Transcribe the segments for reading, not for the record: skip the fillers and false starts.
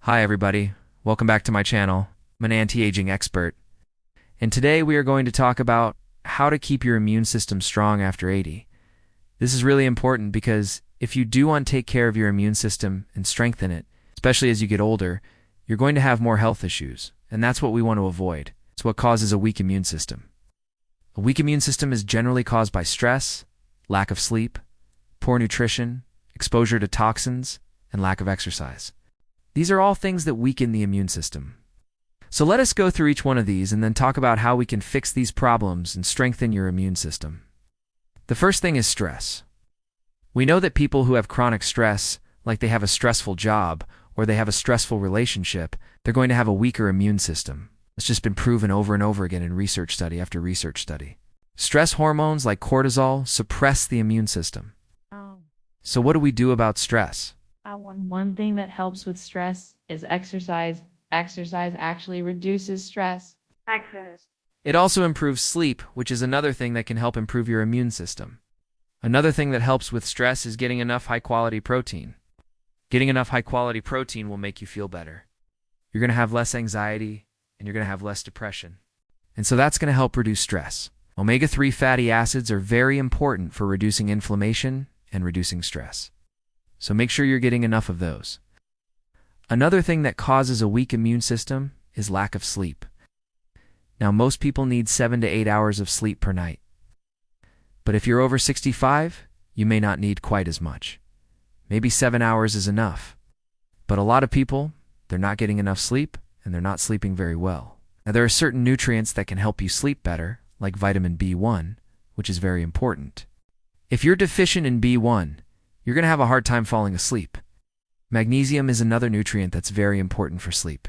Hi everybody, welcome back to my channel. I'm an anti-aging expert, and today we are going to talk about how to keep your immune system strong after 80. This is really important because if you do want to take care of your immune system and strengthen it, especially as you get older, you're going to have more health issues, and that's what we want to avoid. It's what causes a weak immune system. A weak immune system is generally caused by stress, lack of sleep, poor nutrition, exposure to toxins, and lack of exercise. These are all things that weaken the immune system. So let us go through each one of these and then talk about how we can fix these problems and strengthen your immune system. The first thing is stress. We know that people who have chronic stress, like they have a stressful job or they have a stressful relationship, they're going to have a weaker immune system. It's just been proven over and over again in research study after research study. Stress hormones like cortisol suppress the immune system. So what do we do about stress? One thing that helps with stress is exercise. Exercise actually reduces stress. It also improves sleep, which is another thing that can help improve your immune system. Another thing that helps with stress is getting enough high-quality protein. Getting enough high-quality protein will make you feel better. You're going to have less anxiety, and you're going to have less depression. And so that's going to help reduce stress. Omega-3 fatty acids are very important for reducing inflammation and reducing stress. So make sure you're getting enough of those. Another thing that causes a weak immune system is lack of sleep. Now, most people need 7 to 8 hours of sleep per night. But if you're over 65, you may not need quite as much. Maybe 7 hours is enough. But a lot of people, they're not getting enough sleep, and they're not sleeping very well. Now, there are certain nutrients that can help you sleep better, like vitamin B1, which is very important. If you're deficient in B1, you're going to have a hard time falling asleep. Magnesium is another nutrient that's very important for sleep.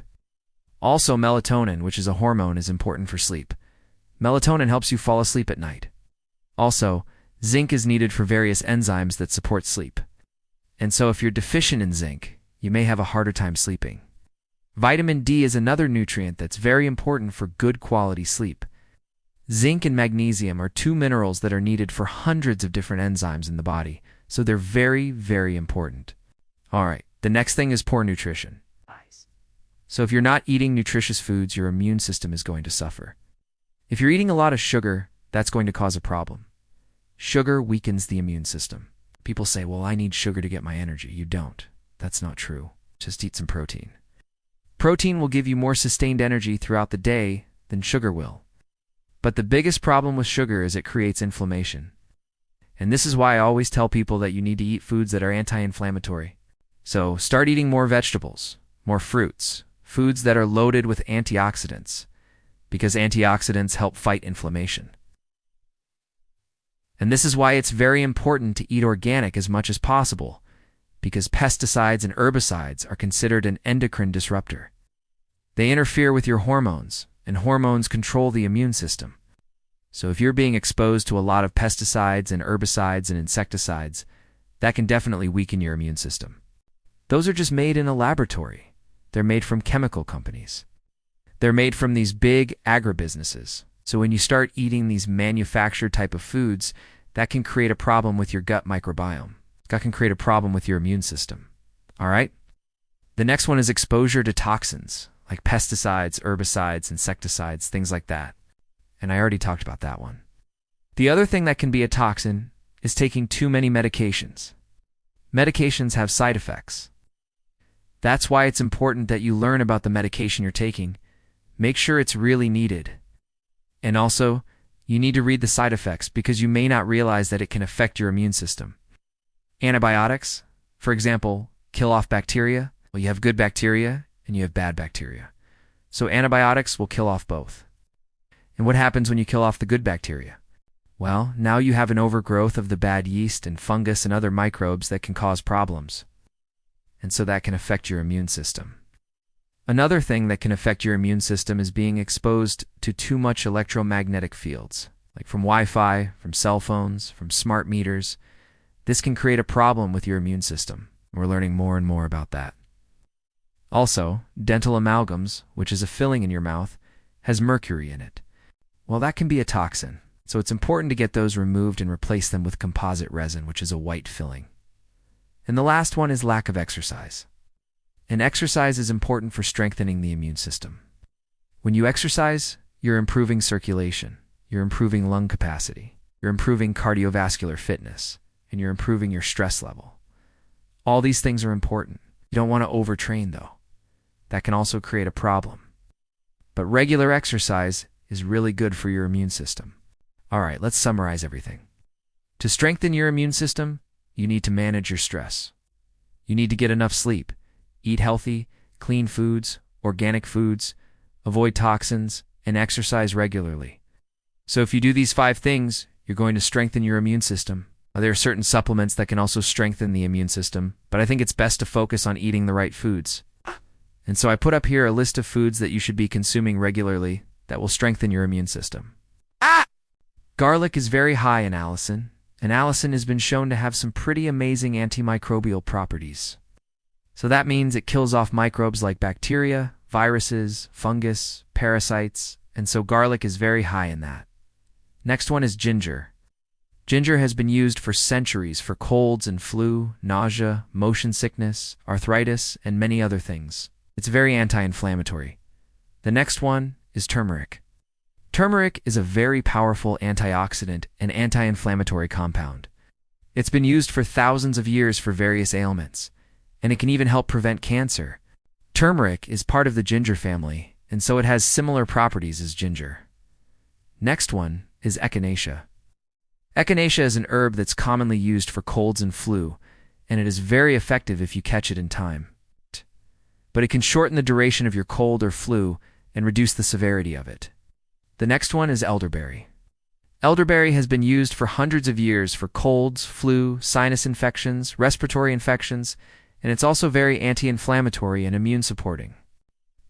Also, melatonin, which is a hormone, is important for sleep. Melatonin helps you fall asleep at night. Also, zinc is needed for various enzymes that support sleep. And so if you're deficient in zinc, you may have a harder time sleeping. Vitamin D is another nutrient that's very important for good quality sleep. Zinc and magnesium are two minerals that are needed for hundreds of different enzymes in the body, so they're very, very important. All right, the next thing is poor nutrition. So if you're not eating nutritious foods, your immune system is going to suffer. If you're eating a lot of sugar, that's going to cause a problem. Sugar weakens the immune system. People say, well, I need sugar to get my energy. You don't. That's not true. Just eat some protein. Protein will give you more sustained energy throughout the day than sugar will. But the biggest problem with sugar is it creates inflammation. And this is why I always tell people that you need to eat foods that are anti-inflammatory. So start eating more vegetables, more fruits, foods that are loaded with antioxidants, because antioxidants help fight inflammation. And this is why it's very important to eat organic as much as possible, because pesticides and herbicides are considered an endocrine disruptor. They interfere with your hormones, and hormones control the immune system. So if you're being exposed to a lot of pesticides and herbicides and insecticides, that can definitely weaken your immune system. Those are just made in a laboratory. They're made from chemical companies. They're made from these big agribusinesses. So when you start eating these manufactured type of foods, that can create a problem with your gut microbiome. That can create a problem with your immune system. All right? The next one is exposure to toxins, like pesticides, herbicides, insecticides, things like that. And I already talked about that one. The other thing that can be a toxin is taking too many medications. Medications have side effects. That's why it's important that you learn about the medication you're taking. Make sure it's really needed. And also, you need to read the side effects because you may not realize that it can affect your immune system. Antibiotics, for example, kill off bacteria. Well, you have good bacteria and you have bad bacteria. So antibiotics will kill off both. And what happens when you kill off the good bacteria? Well, now you have an overgrowth of the bad yeast and fungus and other microbes that can cause problems. And so that can affect your immune system. Another thing that can affect your immune system is being exposed to too much electromagnetic fields, like from Wi-Fi, from cell phones, from smart meters. This can create a problem with your immune system. We're learning more and more about that. Also, dental amalgams, which is a filling in your mouth, has mercury in it. Well, that can be a toxin, so it's important to get those removed and replace them with composite resin, which is a white filling. And the last one is lack of exercise. and exercise is important for strengthening the immune system. When you exercise, you're improving circulation, you're improving lung capacity, you're improving cardiovascular fitness, and you're improving your stress level. All these things are important. You don't want to overtrain, though. That can also create a problem. But regular exercise is really good for your immune system. All right, let's summarize everything. To strengthen your immune system, you need to manage your stress. You need to get enough sleep, eat healthy, clean foods, organic foods, avoid toxins, and exercise regularly. So if you do these 5 things, you're going to strengthen your immune system. There are certain supplements that can also strengthen the immune system, but I think it's best to focus on eating the right foods. And so I put up here a list of foods that you should be consuming regularly that will strengthen your immune system. Garlic is very high in allicin, and allicin has been shown to have some pretty amazing antimicrobial properties. So that means it kills off microbes like bacteria, viruses, fungus, parasites, and so garlic is very high in that. Next one is ginger. Ginger has been used for centuries for colds and flu, nausea, motion sickness, arthritis, and many other things. It's very anti-inflammatory. The next one is turmeric. Turmeric is a very powerful antioxidant and anti-inflammatory compound. It's been used for thousands of years for various ailments, and it can even help prevent cancer. Turmeric is part of the ginger family, and so it has similar properties as ginger. Next one is echinacea. Echinacea is an herb that's commonly used for colds and flu, and it is very effective if you catch it in time. But it can shorten the duration of your cold or flu and reduce the severity of it. The next one is elderberry. Elderberry has been used for hundreds of years for colds, flu, sinus infections, respiratory infections, and it's also very anti-inflammatory and immune-supporting.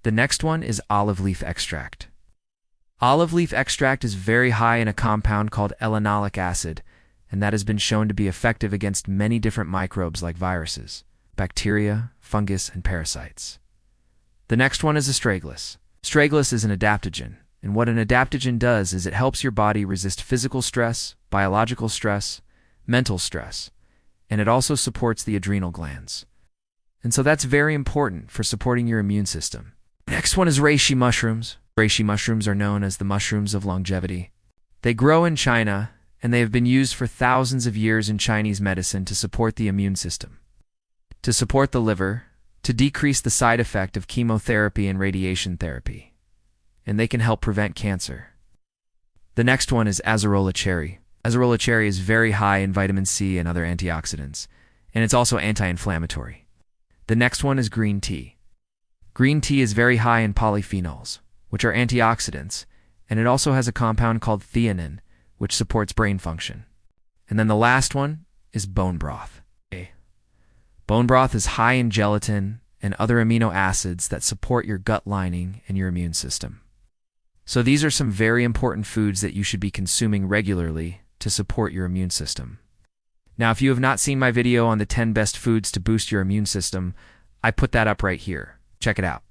The next one is olive leaf extract. Olive leaf extract is very high in a compound called elenolic acid, and that has been shown to be effective against many different microbes like viruses, bacteria, fungus, and parasites. The next one is astragalus. Astragalus is an adaptogen, and what an adaptogen does is it helps your body resist physical stress, biological stress, mental stress, and it also supports the adrenal glands. And so that's very important for supporting your immune system. Next one is reishi mushrooms. Reishi mushrooms are known as the mushrooms of longevity. They grow in China, and they have been used for thousands of years in Chinese medicine to support the immune system, to support the liver, to decrease the side effect of chemotherapy and radiation therapy, and they can help prevent cancer. The next one is acerola cherry. Acerola cherry is very high in vitamin C and other antioxidants, and it's also anti-inflammatory. The next one is green tea. Green tea is very high in polyphenols, which are antioxidants, and it also has a compound called theanine, which supports brain function. And then the last one is bone broth. Bone broth is high in gelatin and other amino acids that support your gut lining and your immune system. So these are some very important foods that you should be consuming regularly to support your immune system. Now, if you have not seen my video on the 10 best foods to boost your immune system, I put that up right here. Check it out.